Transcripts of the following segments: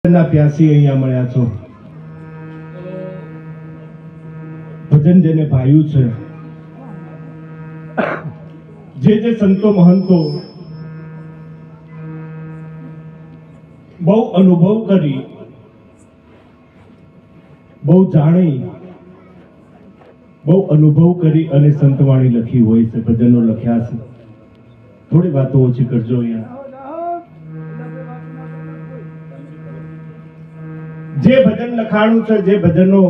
ના પ્યાસી અહીંયા મળ્યા છો. ભજન જેને ભાયું છે, જે સંતો મહંતો બહુ અનુભવ કરી, બહુ જાણી, બહુ અનુભવ કરી અને સંતવાણી લખી હોય છે, ભજનો લખ્યા છે. થોડી વાતો ઓછી કરજો અહીંયા. જે ભજન લખાણું છે, જે ભજનો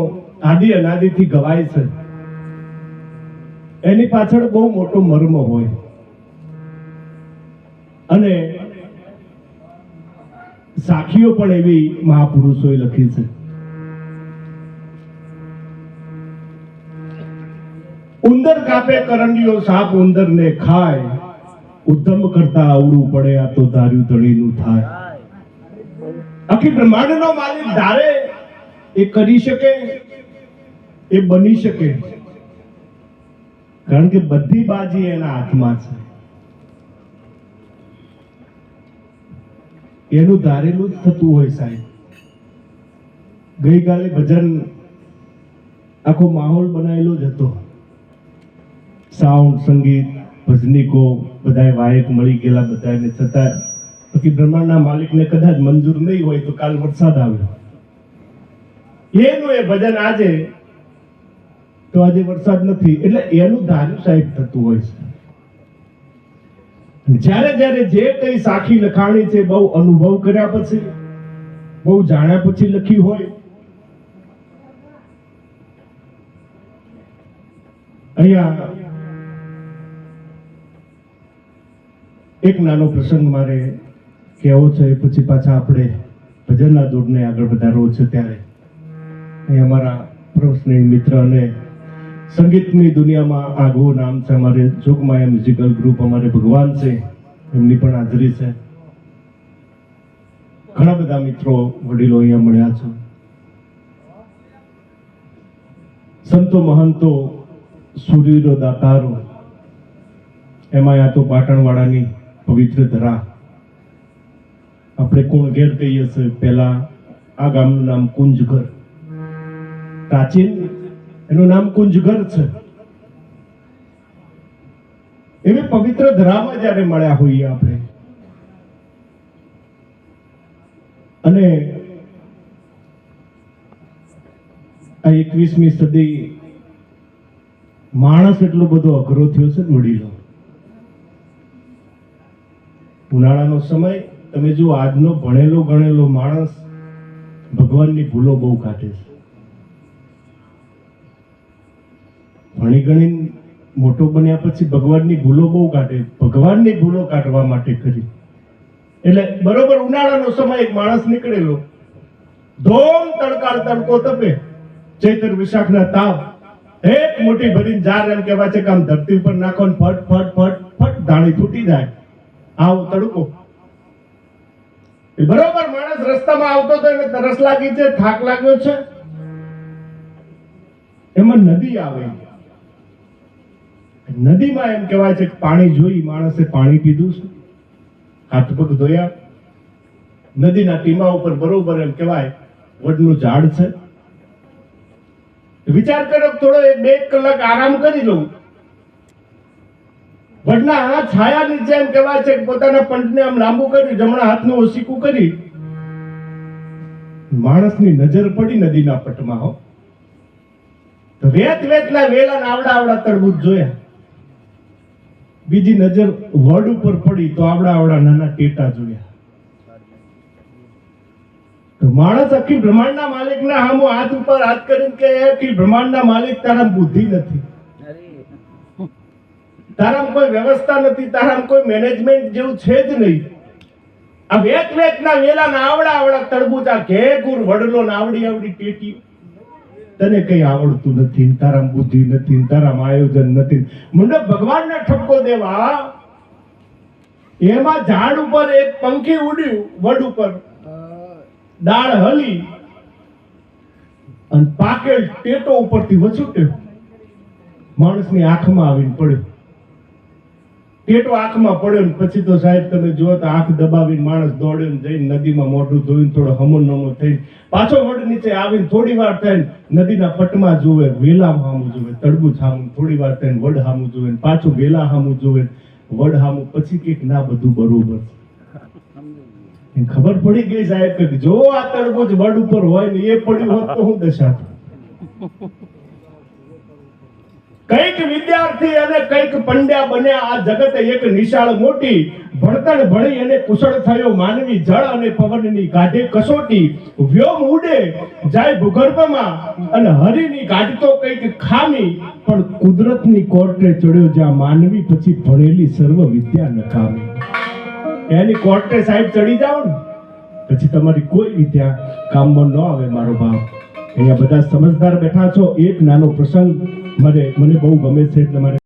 આદિ અનાદિથી ગવાય છે, એની પાછળ બહુ મોટો મર્મ હોય. અને સાખીઓ પણ એવી મહાપુરુષોએ લખી છે. ઉંદર કાપે કરંડિયો, સાપ ઉંદરને ખાય, ઉદ્ધમ કરતા આવડું પડે, આ તો ધાર્યું ધણીનું થાય. આખી બ્રહ્માંડનો માલિક ધારે એ કરી શકે, એ બની શકે, કારણ કે બધી બાજી એના હાથમાં છે. એનું ધારેલું જ થતું હોય સાહેબ. ગઈકાલે ભજન આખો માહોલ બનાવેલો જ હતો. સાઉન્ડ, સંગીત, ભજનીકો બધા વાયક મળી ગયેલા બધાને. છતાં બાકી બ્રહ્માંડના માલિકને કદાચ મંજૂર નહીં હોય તો કાલ વરસાદ આવ્યો. એનું એ ભજન આજે તો આજે વરસાદ નથી, એટલે એનું ધાર્યું સાહેબ થતું હોય છે. જ્યારે જ્યારે જે કઈ સાખી લખાણી છે, બહુ અનુભવ કર્યા પછી, બહુ જાણ્યા પછી લખી હોય. અહીંયા એક નાનો પ્રસંગ મારે કહેવો છે, પછી પાછા આપણે ભજનના દોડને આગળ વધારવો છે. ત્યારે અહીં અમારા પ્રશ્ન મિત્ર અને સંગીતની દુનિયામાં આગવું નામ છે અમારે જોગમાયા મ્યુઝિકલ ગ્રુપ, અમારે ભગવાન છે, એમની પણ હાજરી છે. ઘણા બધા મિત્રો વડીલો અહીંયા મળ્યા છે. સંતો મહંતો, સુરવીરો, દાતારો, એમાં આ તો પાટણવાડાની પવિત્ર ધરા. આપણે કોણ ઘેર કહીએ છીએ, પહેલા આ ગામનું નામ કુંજઘર, પ્રાચીન એનું નામ કુંજઘર છે. એવી પવિત્ર ધરામાં જ્યારે મળ્યા હોઈએ આપણે, અને આ 21મી સદી માણસ એટલો બધો અઘરો થયો છે વડીલો. ઉનાળાનો સમય તમે જો, આજનો ભણેલો ગણેલો માણસ ભગવાનની ભૂલો બહુ કાઢે છે. ભણી ગણી મોટો બન્યા પછી ભગવાનની ભૂલો બહુ કાઢે. ભગવાનની ભૂલો કાઢવા માટે કરી, એટલે બરોબર ઉનાળાનો સમય એક માણસ નીકળેલો, ધોમ તડકા તડકો તપે, ચૈત્ર વિશાખના તાપ, એક મુઠ્ઠી ભરીને જાર એમ કહેવાય છે કે આમ ધરતી ઉપર નાખો ને ફટ ફટ ફટ ફટ ધાણી તૂટી જાય. આવો તડકો. બરોબર માણસ રસ્તામાં આવતો તો એને તરસ લાગી છે, થાક લાગ્યો છે, એમાં નદી આવે. નદીમાં એમ કહેવાય છે કે પાણી જોઈ માણસે પાણી પીધું છે, હાથ પગ ધોયા. નદીના ટીમા ઉપર બરોબર એમ કહેવાય વડનું ઝાડ છે. વિચાર કરો થોડો 2 કલાક આરામ કરી લઉં. વડના આ છાયા નીચે એમ કહેવાય છે કે પોતાના પંટને આમ લાંબુ કરી, જમણા હાથનું ઓસીકું કરી, માણસની નજર પડી નદીના પટમાં. હો તો વેતના વેલા આવડા આવડા તરબૂચ જોયા. બીજી નજર વડ ઉપર પડી તો આવડા આવડા નાના ટેટા જોયા. તો માણસ આખી બ્રહ્માંડના માલિકના હામો હાથ ઉપર હાથ કરીને કે આખી બ્રહ્માંડના માલિક, તારા બુદ્ધિ નથી, તારામાં કોઈ વ્યવસ્થા નથી, તારામાં કોઈ મેનેજમેન્ટ જેવું છે જ નહીં. આ વેતના વેલા ના આવડા આવડા તરબૂચ, આ ઘેઘૂર વડલો ના આવડી આવડી ટેટી, તને કઈ આવડતું નથી, તારામાં બુદ્ધિ નથી, તારામાં આયોજન નથી. મંડપ ભગવાનને ઠપકો દેવા, એમાં ઝાડ ઉપર એક પંખી ઉડ્યું, વડ ઉપર ડાળ હલી અને પાકેલ ટેટો ઉપરથી વછુટ્યો, માણસની આંખમાં આવીને પડ્યો. ટેટો આંખમાં પડ્યો ને પછી તો સાહેબ તમે જુઓ તો આંખ દબાવીને માણસ દોડે ને જઈને નદીમાં મોઢું ધોઈને થોડો હમો નમો થઈને પાછો વડ નીચે આવીને થોડી વાર થઈને નદીના પટમાં જોવે, વેલા હામું જોવે, તડબૂચ હામું, થોડી વાર થઈને વડ હામું જોવે ને પાછું વેલા હામું જોવે, વડ હામું, પછી કંઈક ના બધું બરોબર છે. એને ખબર પડી ગઈ સાહેબ કે જો આ તડબૂચ વડ ઉપર હોય ને એ પડ્યું હોત તો હું દશા થાત. કઈક વિદ્યાર્થી અને કઈક પંડ્યા બન્યા આ જગત એક નિશાળ મોટી, ભણતર ભણી અને કુશળ થયો માનવી, જળ અને પવનની કાઢે કસોટી, વ્યોમ ઉડે જાય ભૂગર્ભમાં અને હરિની કાઢતો કઈક ખામી, પણ કુદરતની કોર્ટે ચડ્યો જ્યાં માનવી, પછી ભણેલી સર્વ વિદ્યા નકામી. એની કોર્ટે સાહેબ ચડી જાઓ ને પછી તમારી કોઈ વિદ્યા કામમાં ન આવે. મારો બાપ, અહીંયા બધા સમજદાર બેઠા છો. એક નાનો પ્રસંગ મને બહુ ગમે છે એટલે મારે